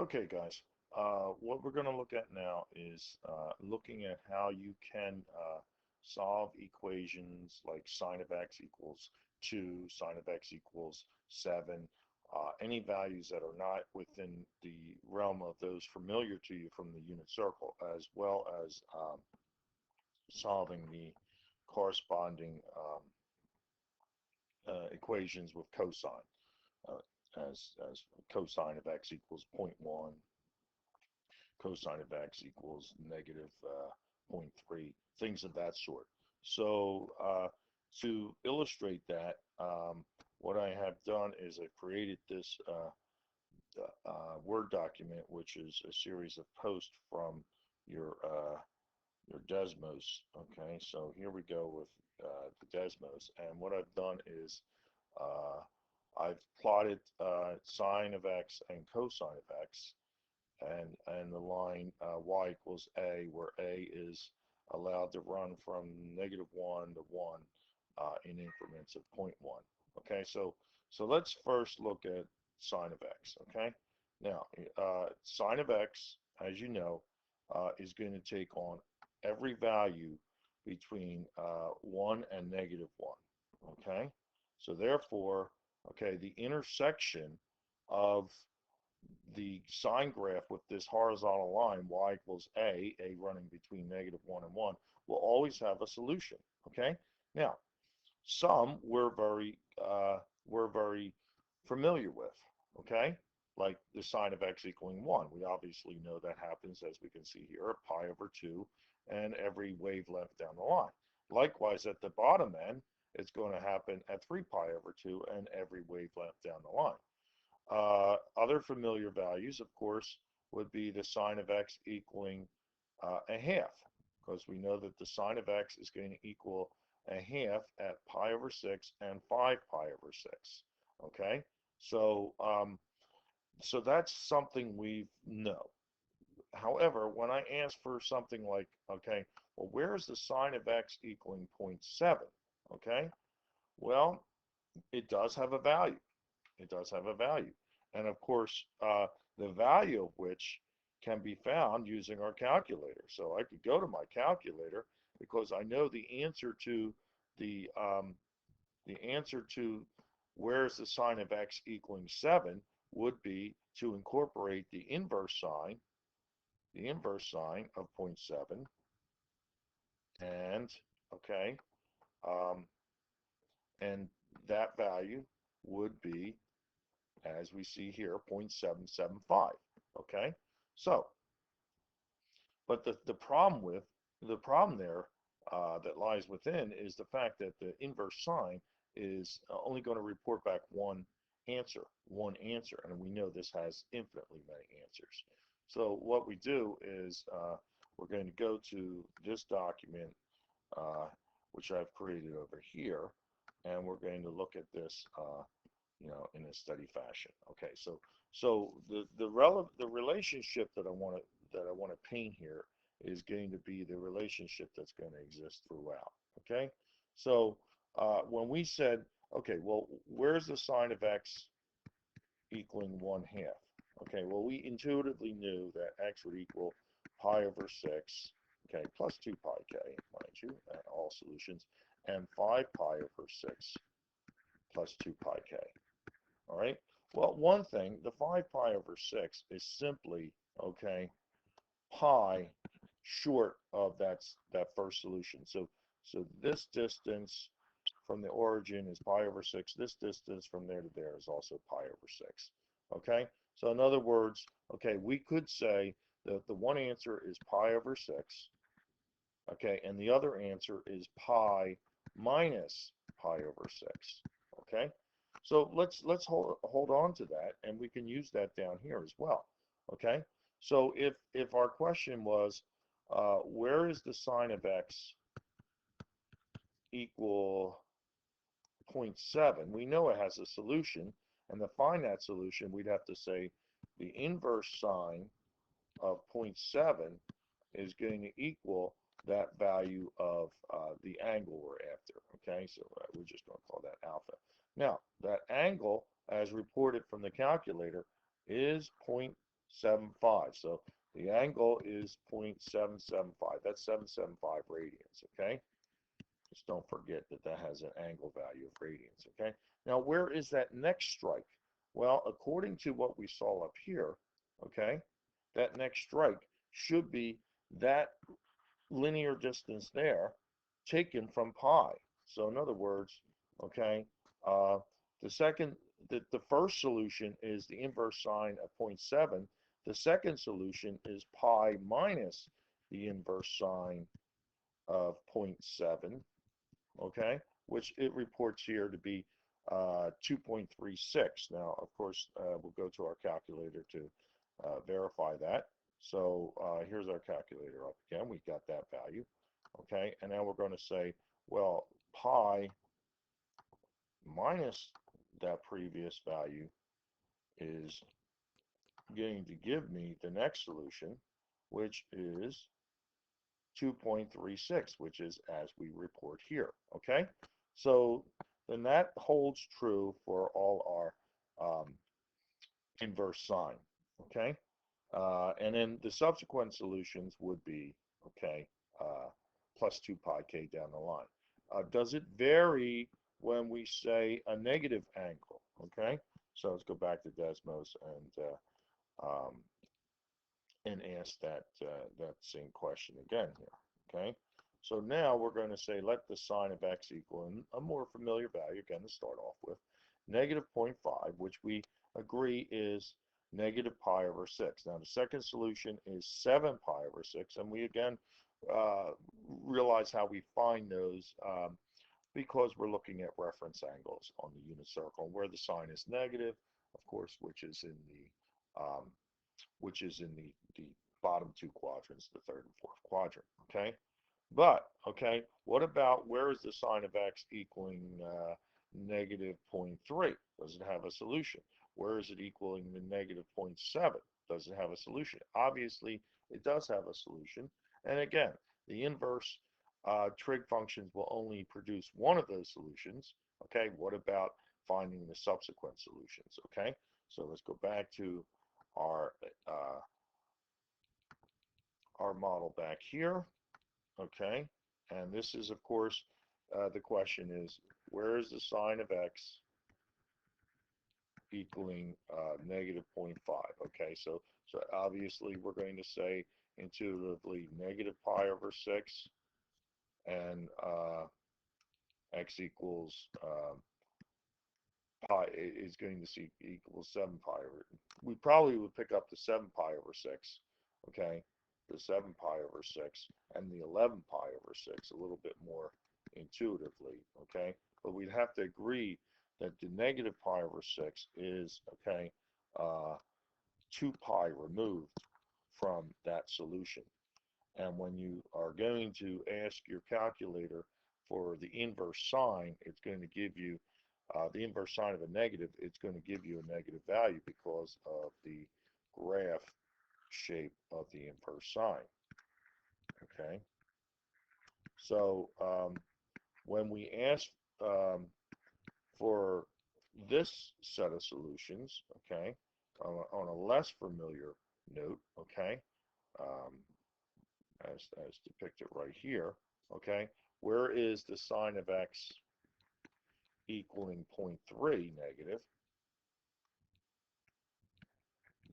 Okay, guys, what we're going to look at now is looking at how you can solve equations like sine of x equals 2, sine of x equals 7, any values that are not within the realm of those familiar to you from the unit circle, as well as solving the corresponding equations with cosine, as cosine of x equals zero point 0.1, cosine of x equals negative zero point 0.3, things of that sort. So to illustrate that, what I have done is I've created this Word document, which is a series of posts from your uh, your Desmos. Okay, so here we go with the Desmos, and what I've done is uh, I've plotted sine of x and cosine of x, and the line y equals a, where a is allowed to run from -1 to 1 in increments of zero point 0.1. Okay, so let's first look at sine of x. Okay, now sine of x, as you know, is going to take on every value between 1 and -1. Okay, so therefore, okay, the intersection of the sine graph with this horizontal line, y equals a running between -1 and 1, will always have a solution. Okay? Now, some we're very familiar with. Okay? Like the sine of x equaling 1. We obviously know that happens, as we can see here, pi over 2 and every wave length down the line. Likewise, at the bottom end, it's going to happen at 3 pi over 2 and every wavelength down the line. Other familiar values, of course, would be the sine of x equaling a half, because we know that the sine of x is going to equal a half at pi over 6 and 5 pi over 6. Okay, so so that's something we know. However, when I ask for something like, okay, well, where is the sine of x equaling zero point 0.7? Okay, well, it does have a value. It does have a value. And of course, the value of which can be found using our calculator. So I could go to my calculator because I know the the answer to where's the sine of x equaling 7 would be to incorporate the inverse sine of zero point 0.7, and okay, um, and that value would be, as we see here, 0.775. Okay, so, but the problem there that lies within is the fact that the inverse sine is only going to report back one answer, and we know this has infinitely many answers. So what we do is we're going to go to this document, uh, which I've created over here, and we're going to look at this in a steady fashion. Okay, so the relationship that I want to paint here is going to be the relationship that's going to exist throughout. Okay, so when we said, okay, well, where's the sine of x equaling 1/2? Okay, well, we intuitively knew that x would equal pi over 6, okay, plus 2 pi k, mind you, all solutions, and 5 pi over 6 plus 2 pi k. All right. Well, one thing, the 5 pi over 6 is simply, okay, pi short of that first solution. So this distance from the origin is pi over 6. This distance from there to there is also pi over 6. Okay? So in other words, okay, we could say that the one answer is pi over 6, okay, and the other answer is pi minus pi over 6. Okay? So let's hold on to that, and we can use that down here as well. Okay? So if our question was where is the sine of x equal zero point 0.7, we know it has a solution, and to find that solution, we'd have to say the inverse sine of zero point 0.7 is going to equal that value of the angle we're after. Okay, so we're just going to call that alpha. Now, that angle, as reported from the calculator, is 0.775. So the angle is 0.775. That's 775 radians, okay? Just don't forget that that has an angle value of radians, okay? Now, where is that next strike? Well, according to what we saw up here, okay, that next strike should be that linear distance there taken from pi. So in other words, okay, uh, the second, the first solution is the inverse sine of zero point 0.7. The second solution is pi minus the inverse sine of zero point 0.7, okay, which it reports here to be 2.36. Now, of course, we'll go to our calculator to verify that. So here's our calculator up again. We got that value, okay, and now we're going to say, well, pi minus that previous value is going to give me the next solution, which is 2.36, which is as we report here, okay? So then that holds true for all our inverse sine, okay? And then the subsequent solutions would be, okay, plus 2 pi k down the line. Does it vary when we say a negative angle, okay? So let's go back to Desmos um, and ask that same question again here, okay? So now we're going to say let the sine of x equal a more familiar value, again, to start off with, negative 0.5, which we agree is negative pi over 6. Now, the second solution is 7 pi over 6, and we again uh, realize how we find those because we're looking at reference angles on the unit circle, where the sign is negative, of course, which is in the bottom two quadrants, the third and fourth quadrant, okay? But, okay, what about where is the sine of x equaling negative 0.3? Does it have a solution? Where is it equaling the negative 0.7? Does it have a solution? Obviously, it does have a solution. And again, the inverse trig functions will only produce one of those solutions. Okay, what about finding the subsequent solutions? Okay, so let's go back to our uh, our model back here. Okay, and this is, of course, the question is, where is the sine of x equaling negative 0.5? Okay, so obviously we're going to say intuitively negative pi over 6 and x equals pi is going to see equals 7 pi over. We probably would pick up the 7 pi over 6, okay, the 7 pi over 6 and the 11 pi over 6 a little bit more intuitively, okay, but we'd have to agree that the negative pi over 6 is, okay, 2 pi removed from that solution. And when you are going to ask your calculator for the inverse sine, it's going to give you the inverse sine of a negative, it's going to give you a negative value because of the graph shape of the inverse sine. Okay. So when we ask for this set of solutions, okay, on a less familiar note, okay, um, as depicted right here, okay, where is the sine of x equaling 0.3 negative?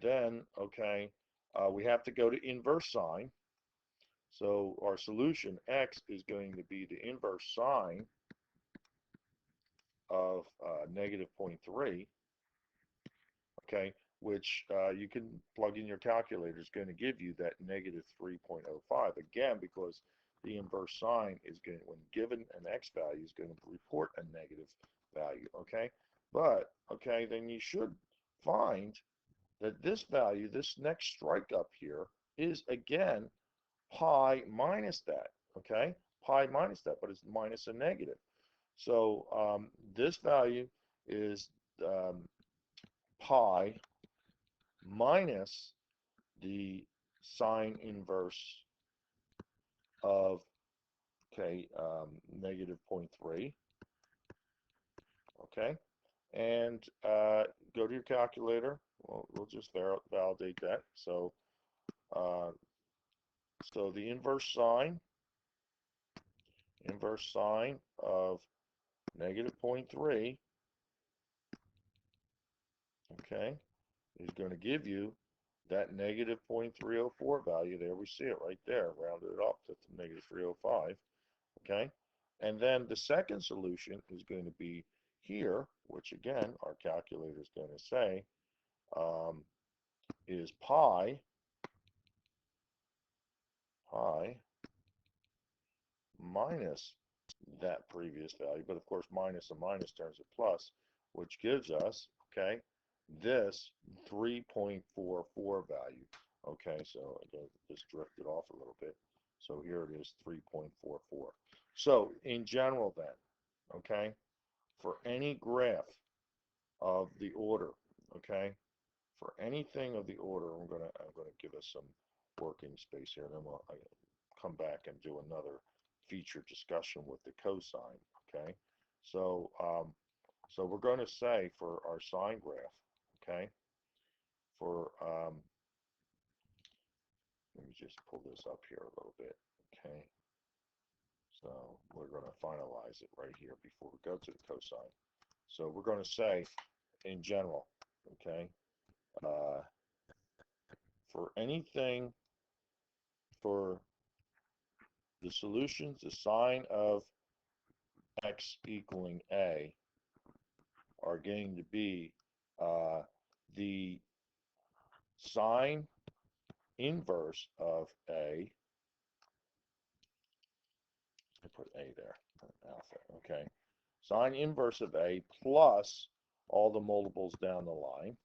Then, okay, we have to go to inverse sine. So our solution x is going to be the inverse sine of negative 0.3, okay, which you can plug in your calculator. Is going to give you that negative 3.05, again, because the inverse sine is going to, when given an x value, is going to report a negative value, okay? But, okay, then you should find that this value, this next strike up here, is again pi minus that, okay? Pi minus that, but it's minus a negative. So this value is pi minus the sine inverse of, okay, negative 0.3, okay? And go to your calculator, Well, we'll just validate that. Uh, so the inverse sine of negative zero point 0.3, okay, is going to give you that negative 0.304 value. There we see it right there, rounded it up to negative 305, okay? And then the second solution is going to be here, which again, our calculator is going to say um, is pi minus that previous value, but of course minus and minus turns to plus, which gives us, okay, this 3.44 value. Okay, so again, just drifted off a little bit. So here it is, 3.44. So in general then, okay, for any graph of the order, okay, for anything of the order, I'm gonna give us some working space here, and then I'll come back and do another feature discussion with the cosine. Okay, so so we're going to say for our sine graph, okay, for let me just pull this up here a little bit. Okay, so we're going to finalize it right here before we go to the cosine. So we're going to say in general, okay, uh, for anything for the solutions, the sine of x equaling a are going to be uh, the sine inverse of a. I put a there, alpha. Okay, sine inverse of a plus all the multiples down the line,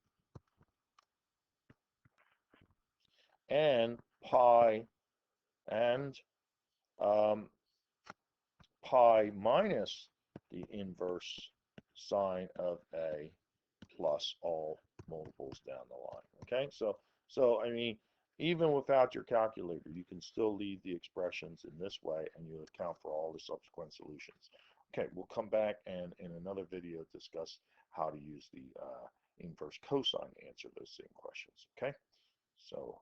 and pi and um, pi minus the inverse sine of a plus all multiples down the line. Okay, so I mean, even without your calculator, you can still leave the expressions in this way, and you account for all the subsequent solutions. Okay, we'll come back and in another video discuss how to use the inverse cosine to answer those same questions. Okay, so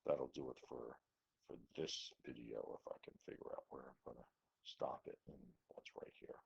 that'll do it for this video if I can figure out where I'm going to stop it, and what's right here.